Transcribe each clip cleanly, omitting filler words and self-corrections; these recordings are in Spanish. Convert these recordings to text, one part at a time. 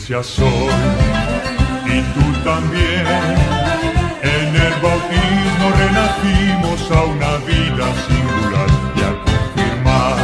iglesia soy, y tú también. En el bautismo renacimos a una vida singular y a confirmar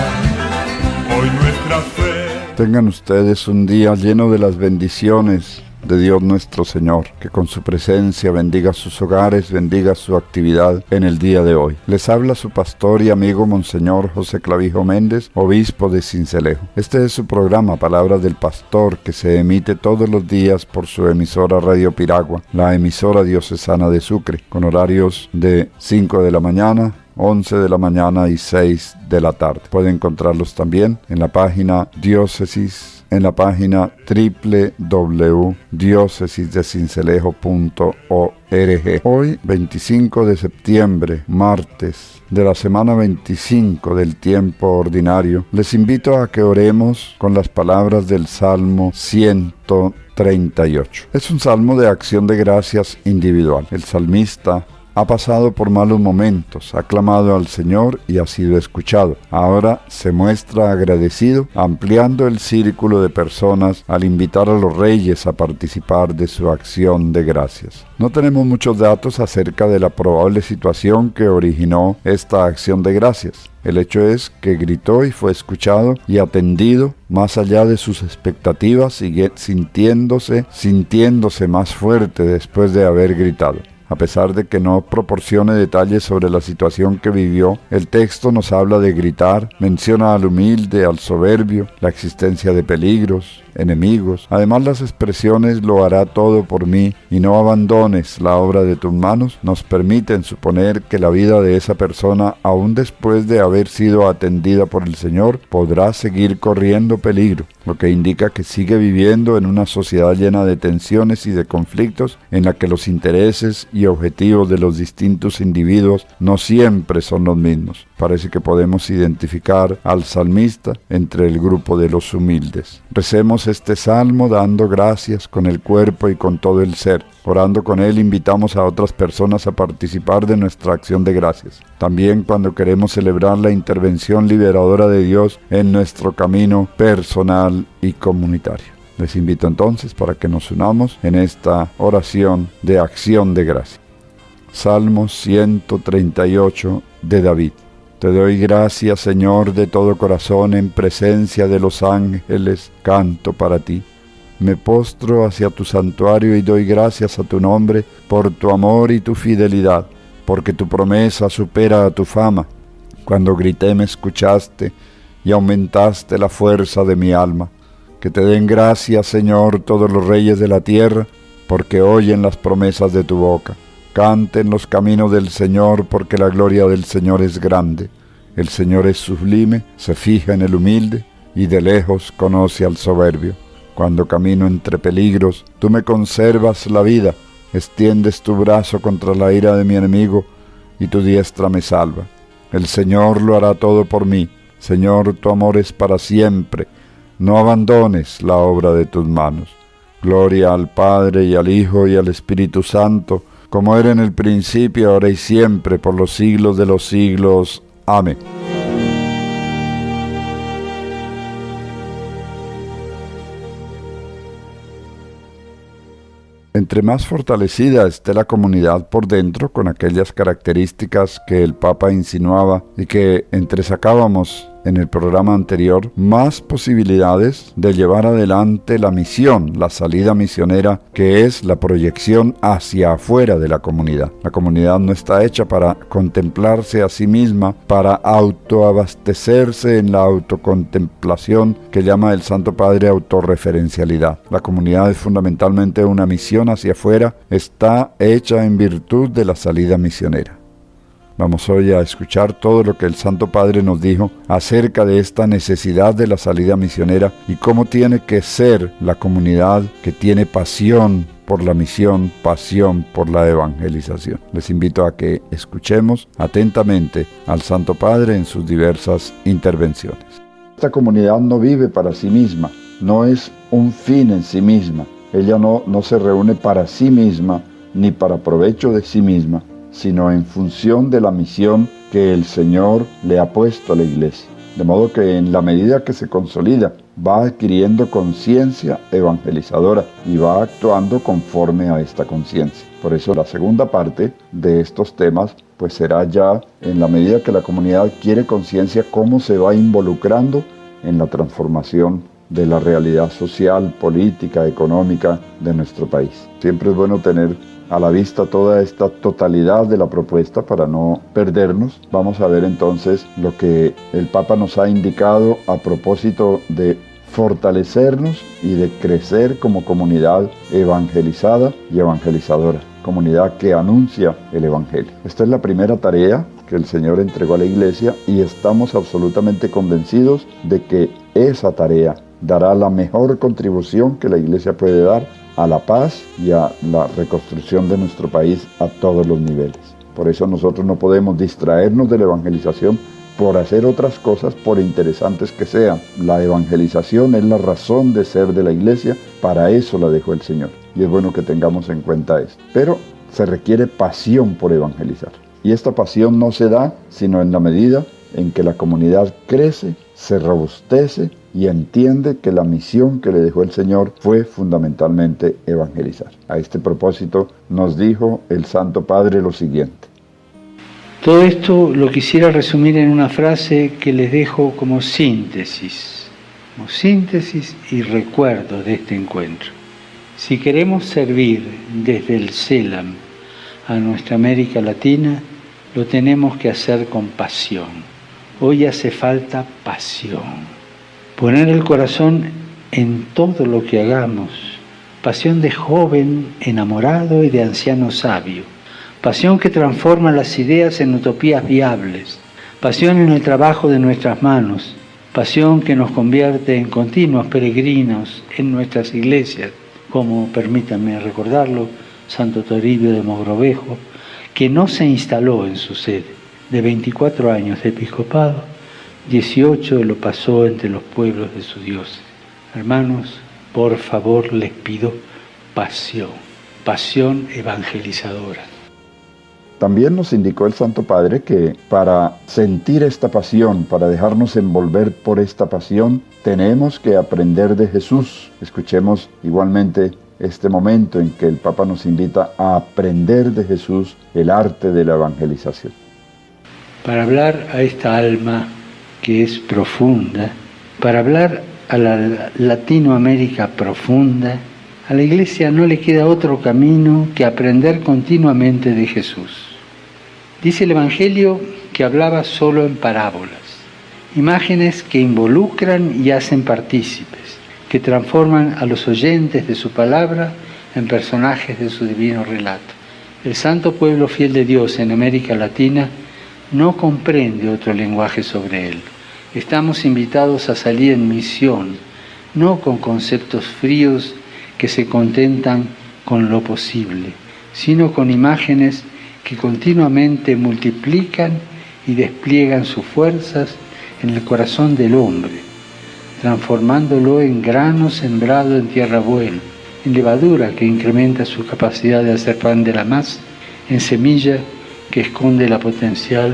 hoy nuestra fe. Tengan ustedes un día lleno de las bendiciones de Dios nuestro Señor, que con su presencia bendiga sus hogares, bendiga su actividad en el día de hoy. Les habla su pastor y amigo Monseñor José Clavijo Méndez, obispo de Sincelejo. Este es su programa Palabras del Pastor, que se emite todos los días por su emisora Radio Piragua, la emisora diocesana de Sucre, con horarios de 5 de la mañana, 11 de la mañana y 6 de la tarde. Pueden encontrarlos también en la página www.diocesisdecincelejo.org. Hoy, 25 de septiembre, martes de la semana 25 del tiempo ordinario, les invito a que oremos con las palabras del Salmo 138. Es un salmo de acción de gracias individual. El salmista ha pasado por malos momentos, ha clamado al Señor y ha sido escuchado. Ahora se muestra agradecido, ampliando el círculo de personas al invitar a los reyes a participar de su acción de gracias. No tenemos muchos datos acerca de la probable situación que originó esta acción de gracias. El hecho es que gritó y fue escuchado y atendido más allá de sus expectativas, sigue sintiéndose más fuerte después de haber gritado. A pesar de que no proporcione detalles sobre la situación que vivió, el texto nos habla de gritar, menciona al humilde, al soberbio, la existencia de peligros, enemigos. Además, las expresiones "lo hará todo por mí" y "no abandones la obra de tus manos" nos permiten suponer que la vida de esa persona, aún después de haber sido atendida por el Señor, podrá seguir corriendo peligro, lo que indica que sigue viviendo en una sociedad llena de tensiones y de conflictos, en la que los intereses y objetivos de los distintos individuos no siempre son los mismos. Parece que podemos identificar al salmista entre el grupo de los humildes. Recemos este salmo dando gracias con el cuerpo y con todo el ser. Orando con él, invitamos a otras personas a participar de nuestra acción de gracias. También cuando queremos celebrar la intervención liberadora de Dios en nuestro camino personal y comunitario. Les invito entonces para que nos unamos en esta oración de acción de gracias. Salmo 138 de David. Te doy gracias, Señor, de todo corazón, en presencia de los ángeles, canto para ti. Me postro hacia tu santuario y doy gracias a tu nombre por tu amor y tu fidelidad, porque tu promesa supera a tu fama. Cuando grité me escuchaste y aumentaste la fuerza de mi alma. Que te den gracias, Señor, todos los reyes de la tierra, porque oyen las promesas de tu boca. Canten los caminos del Señor, porque la gloria del Señor es grande. El Señor es sublime, se fija en el humilde, y de lejos conoce al soberbio. Cuando camino entre peligros, tú me conservas la vida, extiendes tu brazo contra la ira de mi enemigo, y tu diestra me salva. El Señor lo hará todo por mí. Señor, tu amor es para siempre. No abandones la obra de tus manos. Gloria al Padre, y al Hijo, y al Espíritu Santo, como era en el principio, ahora y siempre, por los siglos de los siglos. Amén. Entre más fortalecida esté la comunidad por dentro, con aquellas características que el Papa insinuaba y que entresacábamos en el programa anterior, más posibilidades de llevar adelante la misión, la salida misionera, que es la proyección hacia afuera de la comunidad. La comunidad no está hecha para contemplarse a sí misma, para autoabastecerse en la autocontemplación que llama el Santo Padre autorreferencialidad. La comunidad es fundamentalmente una misión hacia afuera, está hecha en virtud de la salida misionera. Vamos hoy a escuchar todo lo que el Santo Padre nos dijo acerca de esta necesidad de la salida misionera y cómo tiene que ser la comunidad que tiene pasión por la misión, pasión por la evangelización. Les invito a que escuchemos atentamente al Santo Padre en sus diversas intervenciones. Esta comunidad no vive para sí misma, no es un fin en sí misma. Ella no se reúne para sí misma ni para provecho de sí misma, sino en función de la misión que el Señor le ha puesto a la Iglesia. De modo que en la medida que se consolida, va adquiriendo conciencia evangelizadora y va actuando conforme a esta conciencia. Por eso la segunda parte de estos temas pues será ya en la medida que la comunidad adquiere conciencia cómo se va involucrando en la transformación de la realidad social, política, económica de nuestro país. Siempre es bueno tener a la vista toda esta totalidad de la propuesta para no perdernos. Vamos a ver entonces lo que el Papa nos ha indicado a propósito de fortalecernos y de crecer como comunidad evangelizada y evangelizadora, comunidad que anuncia el Evangelio. Esta es la primera tarea que el Señor entregó a la Iglesia y estamos absolutamente convencidos de que esa tarea dará la mejor contribución que la Iglesia puede dar a la paz y a la reconstrucción de nuestro país a todos los niveles. Por eso nosotros no podemos distraernos de la evangelización por hacer otras cosas, por interesantes que sean. La evangelización es la razón de ser de la Iglesia, para eso la dejó el Señor. Y es bueno que tengamos en cuenta esto. Pero se requiere pasión por evangelizar. Y esta pasión no se da sino en la medida en que la comunidad crece, se robustece y entiende que la misión que le dejó el Señor fue fundamentalmente evangelizar. A este propósito nos dijo el Santo Padre lo siguiente. Todo esto lo quisiera resumir en una frase que les dejo como síntesis y recuerdo de este encuentro. Si queremos servir desde el CELAM a nuestra América Latina, lo tenemos que hacer con pasión. Hoy hace falta pasión. Poner el corazón en todo lo que hagamos. Pasión de joven enamorado y de anciano sabio. Pasión que transforma las ideas en utopías viables. Pasión en el trabajo de nuestras manos. Pasión que nos convierte en continuos peregrinos en nuestras iglesias, como, permítanme recordarlo, Santo Toribio de Mogrovejo, que no se instaló en su sede. De 24 años de episcopado, 18 lo pasó entre los pueblos de su diócesis. Hermanos, por favor les pido pasión evangelizadora. También nos indicó el Santo Padre que para sentir esta pasión, para dejarnos envolver por esta pasión, tenemos que aprender de Jesús. Escuchemos igualmente este momento en que el Papa nos invita a aprender de Jesús el arte de la evangelización. Para hablar a esta alma que es profunda, para hablar a la Latinoamérica profunda, a la Iglesia no le queda otro camino que aprender continuamente de Jesús. Dice el Evangelio que hablaba solo en parábolas, imágenes que involucran y hacen partícipes, que transforman a los oyentes de su palabra en personajes de su divino relato. El santo pueblo fiel de Dios en América Latina no comprende otro lenguaje sobre él. Estamos invitados a salir en misión, no con conceptos fríos que se contentan con lo posible, sino con imágenes que continuamente multiplican y despliegan sus fuerzas en el corazón del hombre, transformándolo en grano sembrado en tierra buena, en levadura que incrementa su capacidad de hacer pan de la masa, en semilla que esconde la potencia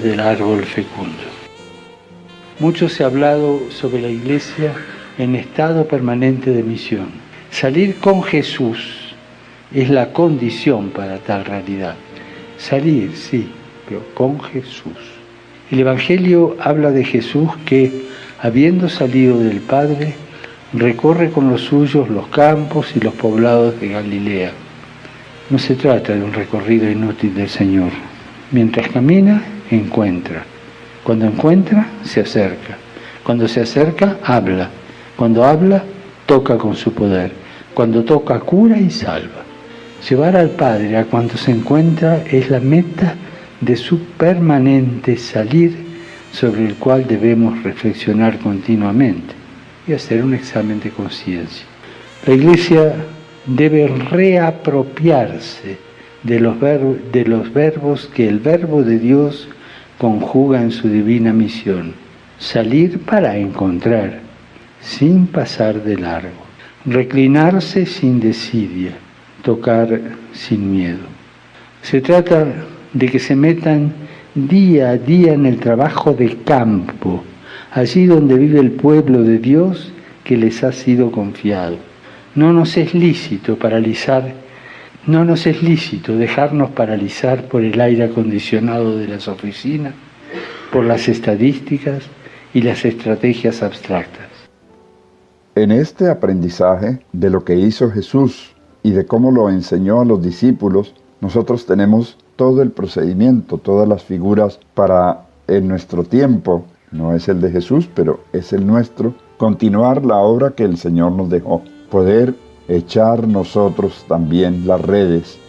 del árbol fecundo. Mucho se ha hablado sobre la Iglesia en estado permanente de misión. Salir con Jesús es la condición para tal realidad. Salir, sí, pero con Jesús. El Evangelio habla de Jesús que, habiendo salido del Padre, recorre con los suyos los campos y los poblados de Galilea. No se trata de un recorrido inútil del Señor. Mientras camina, encuentra. Cuando encuentra, se acerca. Cuando se acerca, habla. Cuando habla, toca con su poder. Cuando toca, cura y salva. Llevar al Padre a cuanto se encuentra es la meta de su permanente salir, sobre el cual debemos reflexionar continuamente y hacer un examen de conciencia. La Iglesia debe reapropiarse de los verbos que el Verbo de Dios conjuga en su divina misión. Salir para encontrar, sin pasar de largo. Reclinarse sin desidia, tocar sin miedo. Se trata de que se metan día a día en el trabajo de campo, allí donde vive el pueblo de Dios que les ha sido confiado. No nos es lícito dejarnos paralizar por el aire acondicionado de las oficinas, por las estadísticas y las estrategias abstractas. En este aprendizaje de lo que hizo Jesús y de cómo lo enseñó a los discípulos, nosotros tenemos todo el procedimiento, todas las figuras para en nuestro tiempo, no es el de Jesús, pero es el nuestro, continuar la obra que el Señor nos dejó, poder echar nosotros también las redes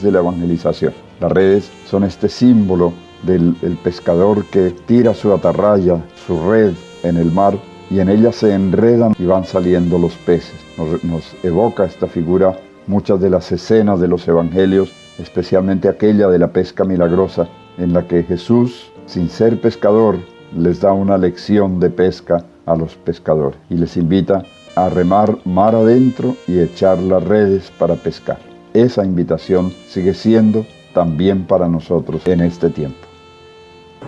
de la evangelización. Las redes son este símbolo del pescador que tira su atarraya, su red en el mar, y en ella se enredan y van saliendo los peces. Nos evoca esta figura muchas de las escenas de los evangelios, especialmente aquella de la pesca milagrosa, en la que Jesús, sin ser pescador, les da una lección de pesca a los pescadores y les invita a remar mar adentro y echar las redes para pescar. Esa invitación sigue siendo también para nosotros en este tiempo.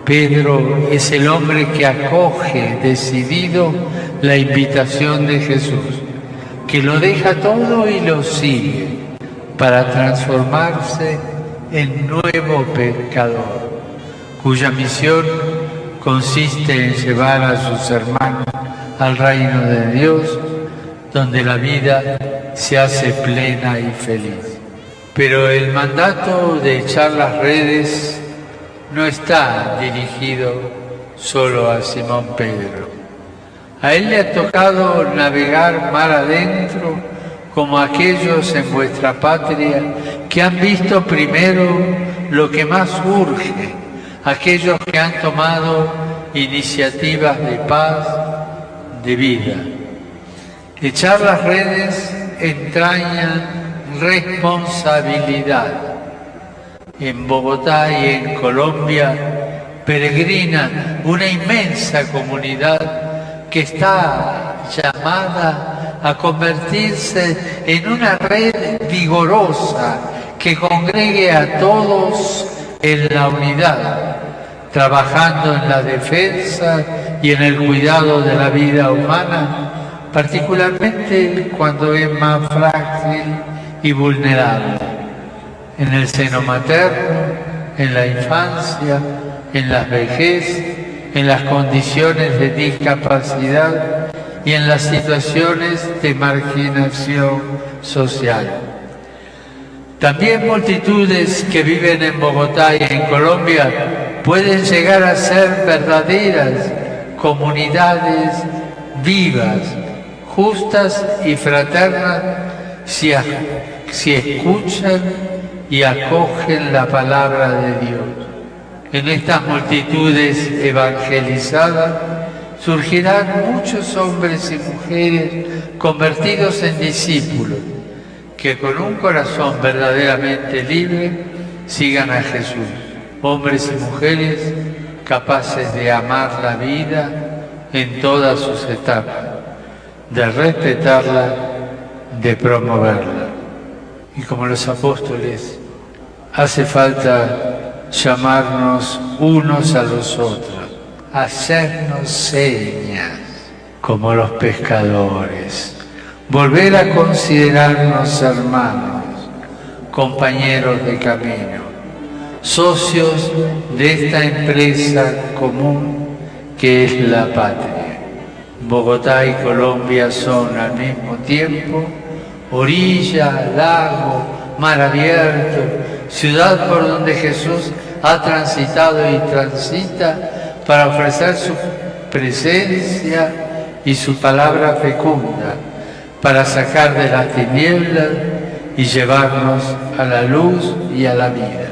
Pedro es el hombre que acoge decidido la invitación de Jesús, que lo deja todo y lo sigue para transformarse en nuevo pescador, cuya misión consiste en llevar a sus hermanos al reino de Dios, donde la vida se hace plena y feliz. Pero el mandato de echar las redes no está dirigido solo a Simón Pedro. A él le ha tocado navegar mar adentro como aquellos en vuestra patria que han visto primero lo que más urge, aquellos que han tomado iniciativas de paz, de vida. Echar las redes entraña responsabilidad. En Bogotá y en Colombia peregrina una inmensa comunidad que está llamada a convertirse en una red vigorosa que congregue a todos en la unidad, trabajando en la defensa y en el cuidado de la vida humana, particularmente cuando es más frágil y vulnerable. En el seno materno, en la infancia, en la vejez, en las condiciones de discapacidad y en las situaciones de marginación social. También multitudes que viven en Bogotá y en Colombia pueden llegar a ser verdaderas comunidades vivas, justas y fraternas si escuchan y acogen la palabra de Dios. En estas multitudes evangelizadas surgirán muchos hombres y mujeres convertidos en discípulos, que con un corazón verdaderamente libre sigan a Jesús. Hombres y mujeres capaces de amar la vida en todas sus etapas, de respetarla, de promoverla. Y como los apóstoles, hace falta llamarnos unos a los otros, hacernos señas como los pescadores, volver a considerarnos hermanos, compañeros de camino, socios de esta empresa común que es la patria. Bogotá y Colombia son al mismo tiempo orilla, lago, mar abierto, ciudad por donde Jesús ha transitado y transita para ofrecer su presencia y su palabra fecunda, para sacar de las tinieblas y llevarnos a la luz y a la vida.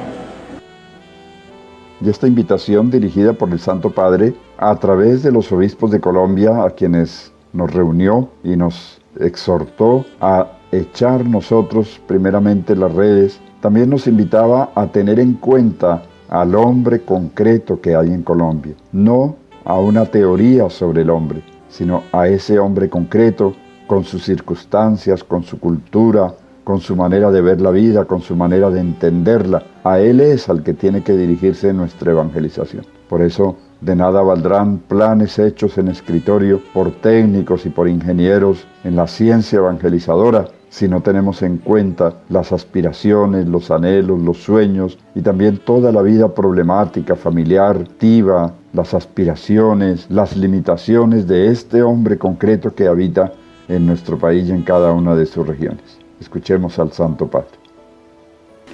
Y esta invitación dirigida por el Santo Padre a través de los obispos de Colombia, a quienes nos reunió y nos exhortó a echar nosotros primeramente las redes, también nos invitaba a tener en cuenta al hombre concreto que hay en Colombia, no a una teoría sobre el hombre, sino a ese hombre concreto con sus circunstancias, con su cultura, con su manera de ver la vida, con su manera de entenderla. A Él es al que tiene que dirigirse nuestra evangelización. Por eso, de nada valdrán planes hechos en escritorio por técnicos y por ingenieros en la ciencia evangelizadora si no tenemos en cuenta las aspiraciones, los anhelos, los sueños y también toda la vida problemática, familiar, activa, las aspiraciones, las limitaciones de este hombre concreto que habita en nuestro país y en cada una de sus regiones. Escuchemos al Santo Padre.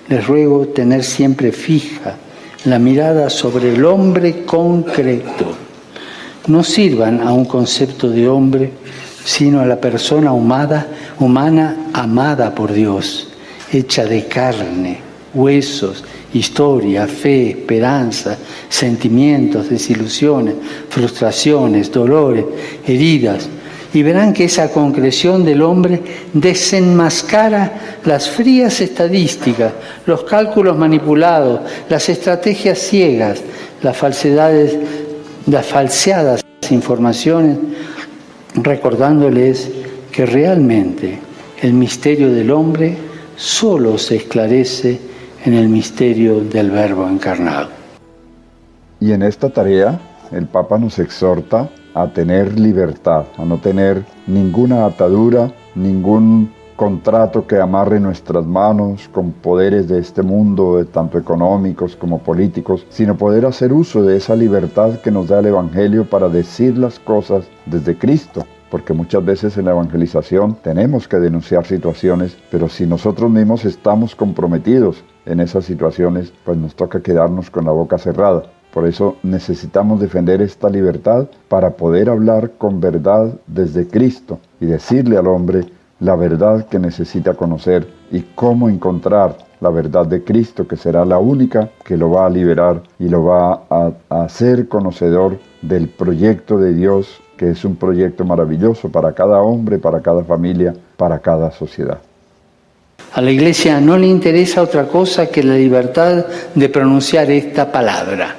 Les ruego tener siempre fija la mirada sobre el hombre concreto. No sirvan a un concepto de hombre, sino a la persona humana amada por Dios, hecha de carne, huesos, historia, fe, esperanza, sentimientos, desilusiones, frustraciones, dolores, heridas. Y verán que esa concreción del hombre desenmascara las frías estadísticas, los cálculos manipulados, las estrategias ciegas, las falsedades, las falseadas informaciones, recordándoles que realmente el misterio del hombre solo se esclarece en el misterio del Verbo encarnado. Y en esta tarea el Papa nos exhorta a tener libertad, a no tener ninguna atadura, ningún contrato que amarre nuestras manos con poderes de este mundo, tanto económicos como políticos, sino poder hacer uso de esa libertad que nos da el Evangelio para decir las cosas desde Cristo. Porque muchas veces en la evangelización tenemos que denunciar situaciones, pero si nosotros mismos estamos comprometidos en esas situaciones, pues nos toca quedarnos con la boca cerrada. Por eso necesitamos defender esta libertad para poder hablar con verdad desde Cristo y decirle al hombre la verdad que necesita conocer y cómo encontrar la verdad de Cristo, que será la única que lo va a liberar y lo va a hacer conocedor del proyecto de Dios, que es un proyecto maravilloso para cada hombre, para cada familia, para cada sociedad. A la Iglesia no le interesa otra cosa que la libertad de pronunciar esta palabra.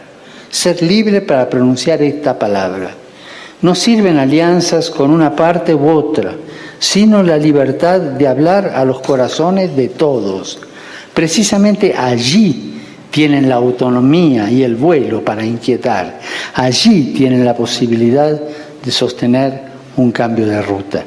Ser libre para pronunciar esta palabra. No sirven alianzas con una parte u otra, sino la libertad de hablar a los corazones de todos. Precisamente allí tienen la autonomía y el vuelo para inquietar. Allí tienen la posibilidad de sostener un cambio de ruta.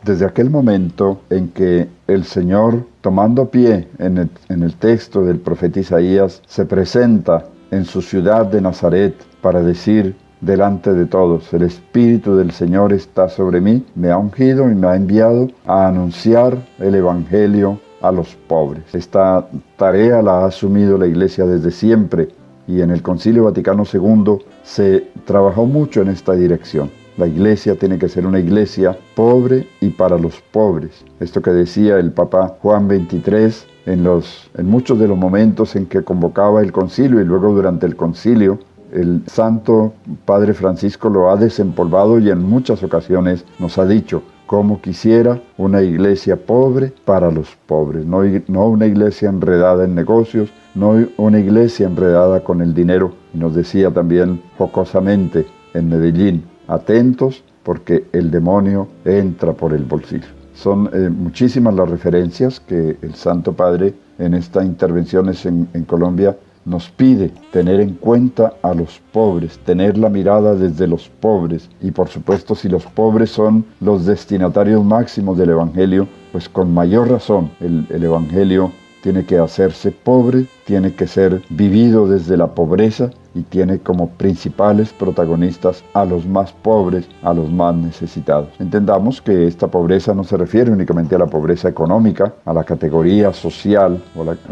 Desde aquel momento en que el Señor, tomando pie en el texto del profeta Isaías, se presenta en su ciudad de Nazaret para decir delante de todos: el Espíritu del Señor está sobre mí, me ha ungido y me ha enviado a anunciar el Evangelio a los pobres. Esta tarea la ha asumido la Iglesia desde siempre y en el Concilio Vaticano II se trabajó mucho en esta dirección. La Iglesia tiene que ser una Iglesia pobre y para los pobres. Esto que decía el Papa Juan XXIII en muchos de los momentos en que convocaba el concilio y luego durante el concilio, el Santo Padre Francisco lo ha desempolvado y en muchas ocasiones nos ha dicho: como quisiera una iglesia pobre para los pobres, no una iglesia enredada en negocios, no una iglesia enredada con el dinero. Y nos decía también jocosamente en Medellín: atentos porque el demonio entra por el bolsillo. Son muchísimas las referencias que el Santo Padre en estas intervenciones en Colombia nos pide tener en cuenta a los pobres, tener la mirada desde los pobres. Y por supuesto, si los pobres son los destinatarios máximos del Evangelio, pues con mayor razón el Evangelio tiene que hacerse pobre, tiene que ser vivido desde la pobreza y tiene como principales protagonistas a los más pobres, a los más necesitados. Entendamos que esta pobreza no se refiere únicamente a la pobreza económica, a la categoría social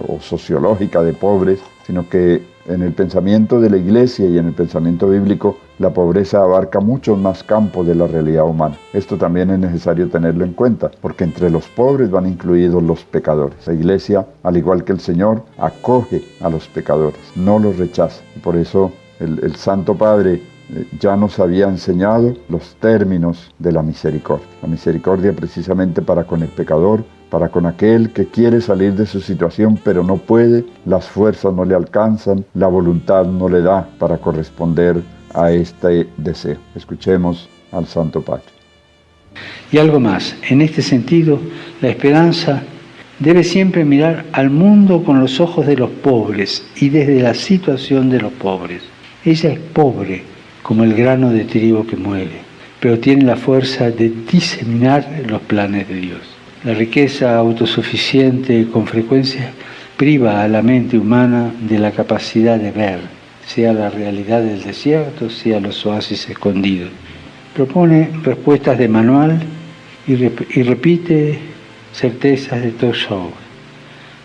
o sociológica de pobres, sino que en el pensamiento de la Iglesia y en el pensamiento bíblico, la pobreza abarca muchos más campos de la realidad humana. Esto también es necesario tenerlo en cuenta, porque entre los pobres van incluidos los pecadores. La Iglesia, al igual que el Señor, acoge a los pecadores, no los rechaza. Y por eso el Santo Padre ya nos había enseñado los términos de la misericordia. La misericordia precisamente para con el pecador, para con aquel que quiere salir de su situación pero no puede, las fuerzas no le alcanzan, la voluntad no le da para corresponder a este deseo. Escuchemos al Santo Padre. Y algo más, en este sentido, la esperanza debe siempre mirar al mundo con los ojos de los pobres y desde la situación de los pobres. Ella es pobre como el grano de trigo que muere, pero tiene la fuerza de diseminar los planes de Dios. La riqueza autosuficiente con frecuencia priva a la mente humana de la capacidad de ver, sea la realidad del desierto, sea los oasis escondidos. Propone respuestas de manual y repite certezas de talk show.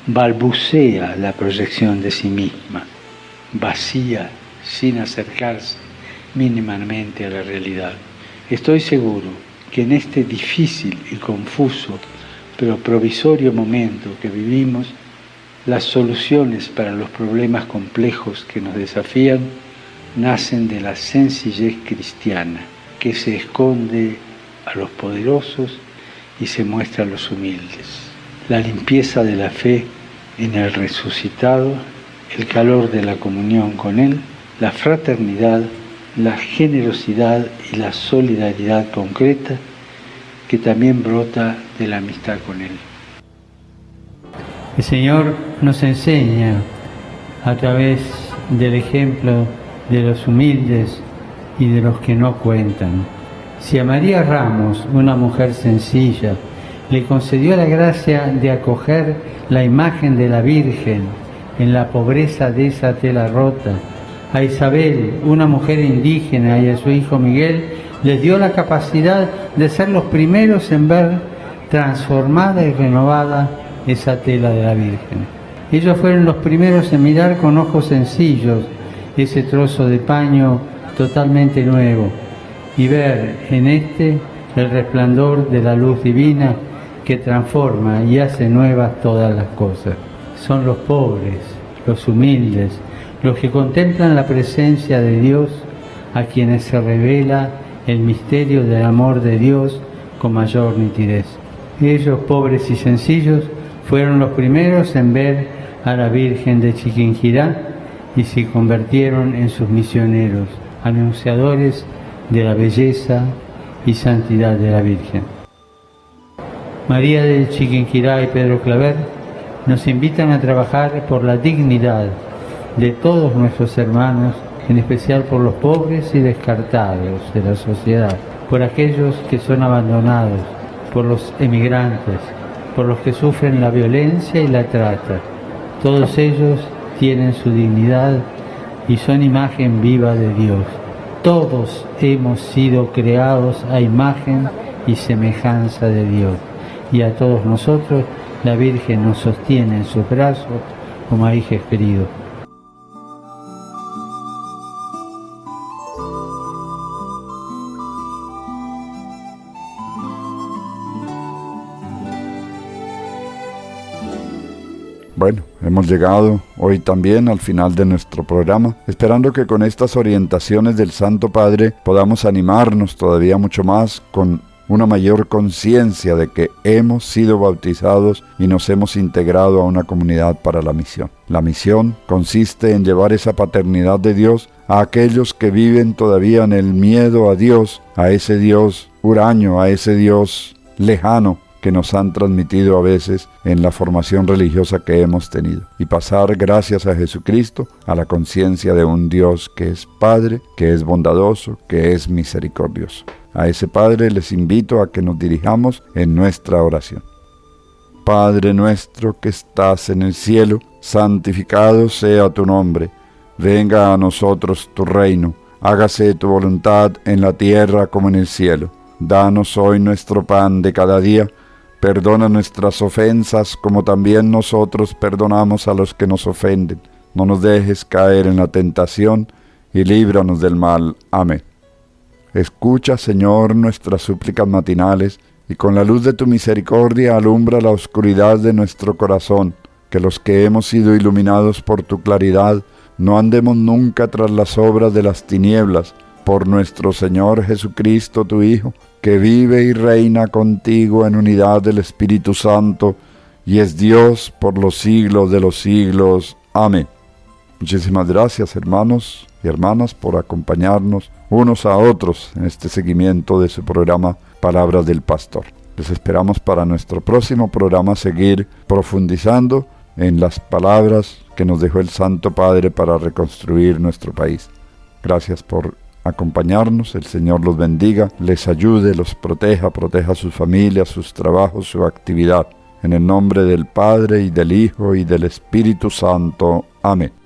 Balbucea la proyección de sí misma, vacía, sin acercarse mínimamente a la realidad. Estoy seguro que en este difícil y confuso, pero provisorio momento que vivimos, las soluciones para los problemas complejos que nos desafían nacen de la sencillez cristiana, que se esconde a los poderosos y se muestra a los humildes. La limpieza de la fe en el resucitado, el calor de la comunión con Él, la fraternidad, la generosidad y la solidaridad concreta que también brota de la amistad con Él. El Señor nos enseña a través del ejemplo de los humildes y de los que no cuentan. Si a María Ramos, una mujer sencilla, le concedió la gracia de acoger la imagen de la Virgen en la pobreza de esa tela rota, a Isabel, una mujer indígena, y a su hijo Miguel, les dio la capacidad de ser los primeros en ver transformada y renovada esa tela de la Virgen. Ellos fueron los primeros en mirar con ojos sencillos ese trozo de paño totalmente nuevo y ver en este el resplandor de la luz divina que transforma y hace nuevas todas las cosas. Son los pobres, los humildes, los que contemplan la presencia de Dios, a quienes se revela el misterio del amor de Dios con mayor nitidez. Ellos, pobres y sencillos, fueron los primeros en ver a la Virgen de Chiquinquirá y se convirtieron en sus misioneros, anunciadores de la belleza y santidad de la Virgen. María de Chiquinquirá y Pedro Claver nos invitan a trabajar por la dignidad de todos nuestros hermanos, en especial por los pobres y descartados de la sociedad, por aquellos que son abandonados, por los emigrantes, por los que sufren la violencia y la trata. Todos ellos tienen su dignidad y son imagen viva de Dios. Todos hemos sido creados a imagen y semejanza de Dios, y a todos nosotros la Virgen nos sostiene en sus brazos como a hijos queridos. Bueno, hemos llegado hoy también al final de nuestro programa, esperando que con estas orientaciones del Santo Padre podamos animarnos todavía mucho más con una mayor conciencia de que hemos sido bautizados y nos hemos integrado a una comunidad para la misión. La misión consiste en llevar esa paternidad de Dios a aquellos que viven todavía en el miedo a Dios, a ese Dios huraño, a ese Dios lejano que nos han transmitido a veces en la formación religiosa que hemos tenido, y pasar, gracias a Jesucristo, a la conciencia de un Dios que es Padre, que es bondadoso, que es misericordioso. A ese Padre les invito a que nos dirijamos en nuestra oración. Padre nuestro que estás en el cielo, santificado sea tu nombre. Venga a nosotros tu reino. Hágase tu voluntad en la tierra como en el cielo. Danos hoy nuestro pan de cada día. Perdona nuestras ofensas como también nosotros perdonamos a los que nos ofenden. No nos dejes caer en la tentación y líbranos del mal. Amén. Escucha, Señor, nuestras súplicas matinales y con la luz de tu misericordia alumbra la oscuridad de nuestro corazón, que los que hemos sido iluminados por tu claridad no andemos nunca tras las obras de las tinieblas, por nuestro Señor Jesucristo, tu Hijo, que vive y reina contigo en unidad del Espíritu Santo, y es Dios por los siglos de los siglos. Amén. Muchísimas gracias, hermanos y hermanas, por acompañarnos unos a otros en este seguimiento de su programa palabras del pastor. Les esperamos para nuestro próximo programa seguir profundizando en las palabras que nos dejó el Santo Padre para reconstruir nuestro país. Gracias por acompañarnos, el Señor los bendiga, les ayude, los proteja a sus familias, sus trabajos, su actividad. En el nombre del Padre, y del Hijo, y del Espíritu Santo. Amén.